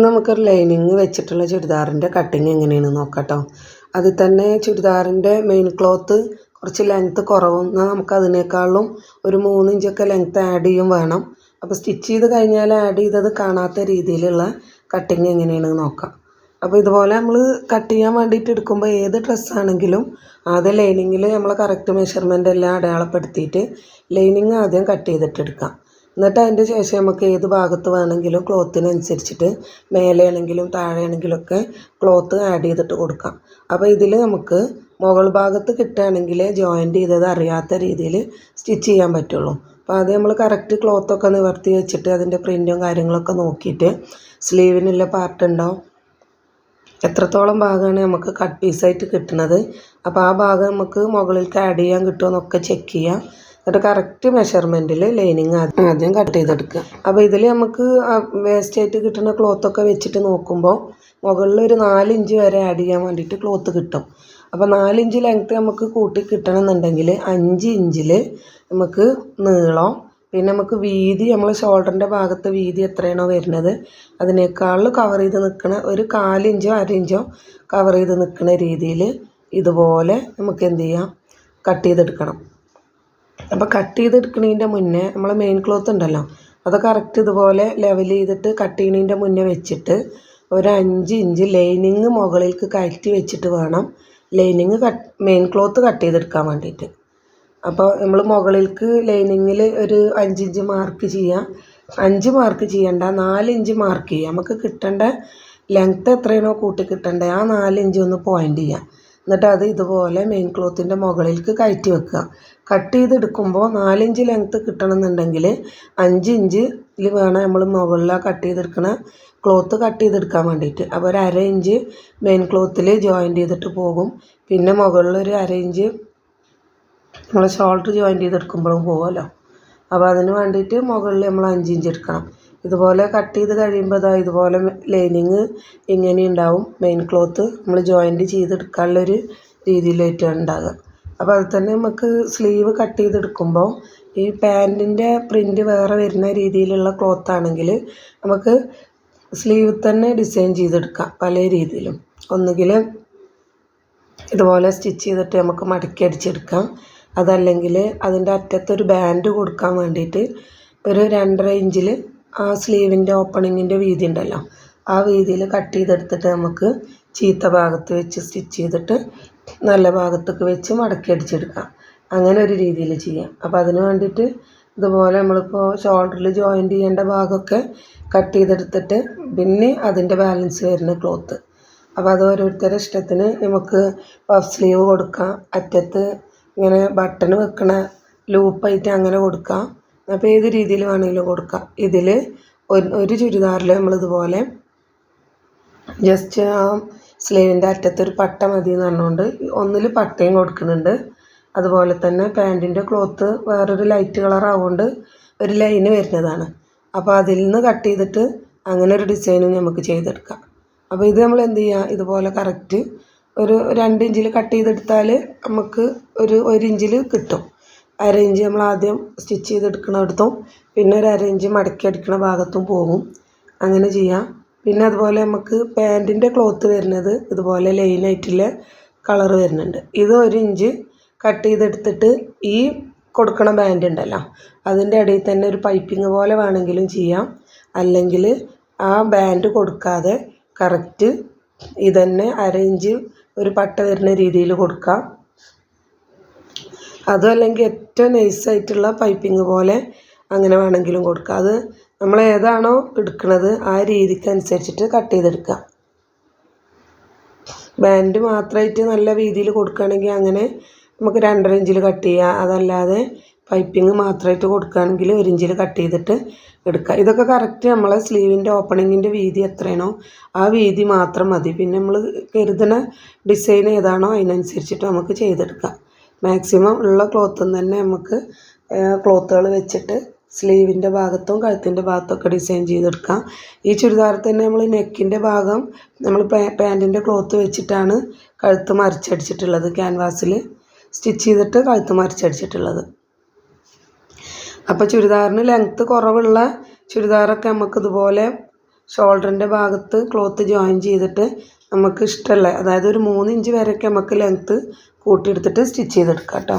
നമുക്കൊരു ലൈനിങ് വെച്ചിട്ടുള്ള ചുരിദാറിൻ്റെ കട്ടിങ് എങ്ങനെയാണെന്ന് നോക്കാം കേട്ടോ. അതിൽ തന്നെ ചുരിദാറിൻ്റെ മെയിൻ ക്ലോത്ത് കുറച്ച് ലെങ്ത്ത് കുറവും, നമുക്കതിനേക്കാളും ഒരു 3 ഇഞ്ചൊക്കെ ലെങ്ത്ത് ആഡ് ചെയ്യും വേണം. അപ്പോൾ സ്റ്റിച്ച് ചെയ്ത് കഴിഞ്ഞാൽ ആഡ് ചെയ്തത് കാണാത്ത രീതിയിലുള്ള കട്ടിങ് എങ്ങനെയാണെന്ന് നോക്കാം. അപ്പോൾ ഇതുപോലെ നമ്മൾ കട്ട് ചെയ്യാൻ വേണ്ടിയിട്ട് എടുക്കുമ്പോൾ ഏത് ഡ്രസ്സാണെങ്കിലും ആദ്യം ലൈനിങ്ങിൽ നമ്മൾ കറക്റ്റ് മെഷർമെൻ്റ് എല്ലാം അടയാളപ്പെടുത്തിയിട്ട് ലൈനിങ് ആദ്യം കട്ട് ചെയ്തിട്ട് എടുക്കാം. എന്നിട്ട് അതിൻ്റെ ശേഷം നമുക്ക് ഏത് ഭാഗത്ത് വേണമെങ്കിലും ക്ലോത്തിനനുസരിച്ചിട്ട് മേലെയാണെങ്കിലും താഴെയാണെങ്കിലും ഒക്കെ ക്ലോത്ത് ആഡ് ചെയ്തിട്ട് കൊടുക്കാം. അപ്പോൾ ഇതിൽ നമുക്ക് മുകൾ ഭാഗത്ത് കിട്ടുകയാണെങ്കിൽ ജോയിൻറ്റ് ചെയ്തത് അറിയാത്ത രീതിയിൽ സ്റ്റിച്ച് ചെയ്യാൻ പറ്റുള്ളൂ. അപ്പോൾ ആദ്യം നമ്മൾ കറക്റ്റ് ക്ലോത്തൊക്കെ നിവർത്തി വെച്ചിട്ട് അതിൻ്റെ പ്രിൻറ്റും കാര്യങ്ങളൊക്കെ നോക്കിയിട്ട് സ്ലീവിനുള്ള പാർട്ട് ഉണ്ടോ, എത്രത്തോളം ഭാഗമാണ് നമുക്ക് കട്ട് പീസായിട്ട് കിട്ടുന്നത്, അപ്പോൾ ആ ഭാഗം നമുക്ക് മുകളിലേക്ക് ആഡ് ചെയ്യാൻ കിട്ടുമോ എന്നൊക്കെ ചെക്ക് ചെയ്യാം. എന്നിട്ട് കറക്റ്റ് മെഷർമെൻറ്റിൽ ലൈനിങ് ആദ്യം കട്ട് ചെയ്തെടുക്കുക. അപ്പോൾ ഇതിൽ നമുക്ക് വേസ്റ്റായിട്ട് കിട്ടുന്ന ക്ലോത്തൊക്കെ വെച്ചിട്ട് നോക്കുമ്പോൾ മുകളിൽ ഒരു 4 ഇഞ്ച് വരെ ആഡ് ചെയ്യാൻ വേണ്ടിയിട്ട് ക്ലോത്ത് കിട്ടും. അപ്പോൾ 4 ഇഞ്ച് ലെങ്ത്ത് നമുക്ക് കൂട്ടി കിട്ടണമെന്നുണ്ടെങ്കിൽ 5 ഇഞ്ചിൽ നമുക്ക് നീളം, പിന്നെ നമുക്ക് വീതി, നമ്മൾ ഷോൾഡറിൻ്റെ ഭാഗത്ത് വീതി എത്രയാണോ വരുന്നത് അതിനേക്കാൾ കവർ ചെയ്ത് നിൽക്കണ ഒരു 4 ഇഞ്ചോ 1/2 ഇഞ്ചോ കവർ ചെയ്ത് നിൽക്കുന്ന രീതിയിൽ ഇതുപോലെ നമുക്ക് എന്ത് ചെയ്യാം, കട്ട് ചെയ്തെടുക്കണം. അപ്പോൾ കട്ട് ചെയ്തെടുക്കുന്നതിൻ്റെ മുന്നേ നമ്മൾ മെയിൻ ക്ലോത്ത് ഉണ്ടല്ലോ അത് കറക്റ്റ് ഇതുപോലെ ലെവൽ ചെയ്തിട്ട് കട്ട് ചെയ്യുന്നതിൻ്റെ മുന്നേ വെച്ചിട്ട് ഒരു 5 ഇഞ്ച് ലൈനിങ് മുകളിലേക്ക് കയറ്റി വെച്ചിട്ട് വേണം ലൈനിങ് മെയിൻ ക്ലോത്ത് കട്ട് ചെയ്തെടുക്കാൻ വേണ്ടിയിട്ട്. അപ്പോൾ നമ്മൾ മുകളിലേക്ക് ലൈനിങ്ങിൽ ഒരു 5 ഇഞ്ച് മാർക്ക് ചെയ്യാം. 5 മാർക്ക് ചെയ്യണ്ട, 4 ഇഞ്ച് മാർക്ക് ചെയ്യുക. നമുക്ക് കിട്ടേണ്ട ലെങ്ത്ത് എത്രയാണോ കൂട്ടി കിട്ടേണ്ടത് ആ 4 ഇഞ്ച് ഒന്ന് പോയിൻ്റ് ചെയ്യാം. എന്നിട്ട് അത് ഇതുപോലെ മെയിൻ ക്ലോത്തിൻ്റെ മുകളിലേക്ക് കയറ്റി വെക്കുക. കട്ട് ചെയ്തെടുക്കുമ്പോൾ 4 ഇഞ്ച് ലെങ്ത്ത് കിട്ടണമെന്നുണ്ടെങ്കിൽ 5 ഇഞ്ചിൽ വേണം നമ്മൾ മുകളിലാണ് കട്ട് ചെയ്തെടുക്കണ ക്ലോത്ത് കട്ട് ചെയ്തെടുക്കാൻ വേണ്ടിയിട്ട്. അപ്പോൾ ഒരു 1/2 ഇഞ്ച് മെയിൻ ക്ലോത്തിൽ ജോയിൻറ്റ് ചെയ്തിട്ട് പോകും. പിന്നെ മുകളിലൊരു 1/2 ഇഞ്ച് നമ്മൾ ഷോൾഡർ ജോയിൻറ്റ് ചെയ്തെടുക്കുമ്പോഴും പോകുമല്ലോ. അപ്പോൾ അതിന് വേണ്ടിയിട്ട് മുകളിൽ നമ്മൾ 5 ഇഞ്ച് എടുക്കണം. ഇതുപോലെ കട്ട് ചെയ്ത് കഴിയുമ്പോൾ ഇതുപോലെ ലൈനിങ് ഇങ്ങനെ ഉണ്ടാവും. മെയിൻ ക്ലോത്ത് നമ്മൾ ജോയിൻറ്റ് ചെയ്തെടുക്കാനുള്ളൊരു രീതിയിലായിട്ടാണ് ഉണ്ടാകുക. അപ്പോൾ അത് തന്നെ നമുക്ക് സ്ലീവ് കട്ട് ചെയ്തെടുക്കുമ്പോൾ ഈ പാൻറ്റിൻ്റെ പ്രിൻറ്റ് വേറെ വരുന്ന രീതിയിലുള്ള ക്ലോത്ത് ആണെങ്കിൽ നമുക്ക് സ്ലീവ് തന്നെ ഡിസൈൻ ചെയ്തെടുക്കാം പല രീതിയിലും. ഒന്നുകിൽ ഇതുപോലെ സ്റ്റിച്ച് ചെയ്തിട്ട് നമുക്ക് മടക്കി അടിച്ചെടുക്കാം, അതല്ലെങ്കിൽ അതിൻ്റെ അറ്റത്തൊരു ബാൻഡ് കൊടുക്കാൻ വേണ്ടിയിട്ട് ഒരു 2.5 ഇഞ്ചിൽ ആ സ്ലീവിൻ്റെ ഓപ്പണിങ്ങിൻ്റെ വീതി ഉണ്ടല്ലോ ആ വീതിയിൽ കട്ട് ചെയ്തെടുത്തിട്ട് നമുക്ക് ചീത്ത ഭാഗത്ത് വെച്ച് സ്റ്റിച്ച് ചെയ്തിട്ട് നല്ല ഭാഗത്തേക്ക് വെച്ച് മടക്കി അടിച്ചെടുക്കാം. അങ്ങനെ ഒരു രീതിയിൽ ചെയ്യാം. അപ്പോൾ അതിന് വേണ്ടിയിട്ട് ഇതുപോലെ നമ്മളിപ്പോൾ ഷോൾഡറിൽ ജോയിൻറ്റ് ചെയ്യേണ്ട ഭാഗമൊക്കെ കട്ട് ചെയ്തെടുത്തിട്ട് പിന്നെ അതിൻ്റെ ബാലൻസ് വരുന്ന ക്ലോത്ത്, അപ്പോൾ അത് ഓരോരുത്തരുടെ ഇഷ്ടത്തിന് നമുക്ക് പഫ് സ്ലീവ് കൊടുക്കാം, അറ്റത്ത് ഇങ്ങനെ ബട്ടൺ വെക്കണ ലൂപ്പായിട്ട് അങ്ങനെ കൊടുക്കാം. അപ്പോൾ ഏത് രീതിയിൽ വേണമെങ്കിലും കൊടുക്കാം. ഇതിൽ ഒരു ചുരിദാറിൽ നമ്മളിതുപോലെ ജസ്റ്റ് ആ സ്ലീവിൻ്റെ അറ്റത്തൊരു പട്ട മതി എന്ന് പറഞ്ഞുകൊണ്ട് ഒന്നിൽ പട്ടയും കൊടുക്കുന്നുണ്ട്. അതുപോലെ തന്നെ പാൻറ്റിൻ്റെ ക്ലോത്ത് വേറൊരു ലൈറ്റ് കളർ ആവുകൊണ്ട് ഒരു ലൈന് വരുന്നതാണ്. അപ്പോൾ അതിൽ നിന്ന് കട്ട് ചെയ്തിട്ട് അങ്ങനെ ഒരു ഡിസൈനും നമുക്ക് ചെയ്തെടുക്കാം. അപ്പോൾ ഇത് നമ്മൾ എന്ത് ചെയ്യുക, ഇതുപോലെ കറക്റ്റ് ഒരു 2 ഇഞ്ചിൽ കട്ട് ചെയ്തെടുത്താൽ നമുക്ക് ഒരു 1 ഇഞ്ചിൽ കിട്ടും. 1/2 ഇഞ്ച് നമ്മൾ ആദ്യം സ്റ്റിച്ച് ചെയ്തെടുക്കണയിടത്തും പിന്നെ ഒരു 1/2 ഇഞ്ച് മടക്കി അടിക്കണ ഭാഗത്തും പോകും. അങ്ങനെ ചെയ്യാം. പിന്നെ അതുപോലെ നമുക്ക് പാൻറ്റിൻ്റെ ക്ലോത്ത് വരുന്നത് ഇതുപോലെ ലൈനായിട്ടുള്ള കളർ വരുന്നുണ്ട്. ഇത് 1 ഇഞ്ച് കട്ട് ചെയ്തെടുത്തിട്ട് ഈ കൊടുക്കണ ബാൻഡ് ഉണ്ടല്ലോ അതിൻ്റെ ഇടയിൽ തന്നെ ഒരു പൈപ്പിംഗ് പോലെ വേണമെങ്കിലും ചെയ്യാം, അല്ലെങ്കിൽ ആ ബാൻഡ് കൊടുക്കാതെ കറക്റ്റ് ഇതന്നെ 1/2 ഇഞ്ച് ഒരു പട്ട വരുന്ന രീതിയിൽ കൊടുക്കാം. അതും അല്ലെങ്കിൽ ഏറ്റവും നൈസായിട്ടുള്ള പൈപ്പിംഗ് പോലെ അങ്ങനെ വേണമെങ്കിലും കൊടുക്കാം. അത് നമ്മൾ ഏതാണോ എടുക്കുന്നത് ആ രീതിക്ക് അനുസരിച്ചിട്ട് കട്ട് ചെയ്തെടുക്കുക. ബാൻഡ് മാത്രമായിട്ട് നല്ല വീതിയിൽ കൊടുക്കുകയാണെങ്കിൽ അങ്ങനെ നമുക്ക് 2.5 ഇഞ്ചിൽ കട്ട് ചെയ്യുക, അതല്ലാതെ പൈപ്പിംഗ് മാത്രമായിട്ട് കൊടുക്കുകയാണെങ്കിൽ 1 ഇഞ്ചിൽ കട്ട് ചെയ്തിട്ട് എടുക്കുക. ഇതൊക്കെ കറക്റ്റ് നമ്മളെ സ്ലീവിൻ്റെ ഓപ്പണിങ്ങിൻ്റെ വീതി എത്രയാണോ ആ വീതി മാത്രം മതി. പിന്നെ നമ്മൾ കരുതുന്ന ഡിസൈൻ ഏതാണോ അതിനനുസരിച്ചിട്ട് നമുക്ക് ചെയ്തെടുക്കാം. മാക്സിമം ഉള്ള ക്ലോത്തിൽ തന്നെ നമുക്ക് ക്ലോത്തുകൾ വെച്ചിട്ട് സ്ലീവിൻ്റെ ഭാഗത്തും കഴുത്തിൻ്റെ ഭാഗത്തൊക്കെ ഡിസൈൻ ചെയ്തെടുക്കാം. ഈ ചുരിദാറിൽ തന്നെ നമ്മൾ നെക്കിൻ്റെ ഭാഗം നമ്മൾ പാൻറ്റിൻ്റെ ക്ലോത്ത് വെച്ചിട്ടാണ് കഴുത്ത് മറിച്ചടിച്ചിട്ടുള്ളത്, ക്യാൻവാസിൽ സ്റ്റിച്ച് ചെയ്തിട്ട് കഴുത്ത് മറിച്ചടിച്ചിട്ടുള്ളത്. അപ്പോൾ ചുരിദാറിന് ലെങ്ത്ത് കുറവുള്ള ചുരിദാറൊക്കെ നമുക്ക് ഇതുപോലെ ഷോൾഡറിൻ്റെ ഭാഗത്ത് ക്ലോത്ത് ജോയിൻ ചെയ്തിട്ട് നമുക്ക് ഇഷ്ടമുള്ള അതായത് ഒരു 3 ഇഞ്ച് വരെയൊക്കെ നമുക്ക് ലെങ്ത്ത് കൂട്ടിയെടുത്തിട്ട് സ്റ്റിച്ച് ചെയ്തെടുക്കാം കേട്ടോ.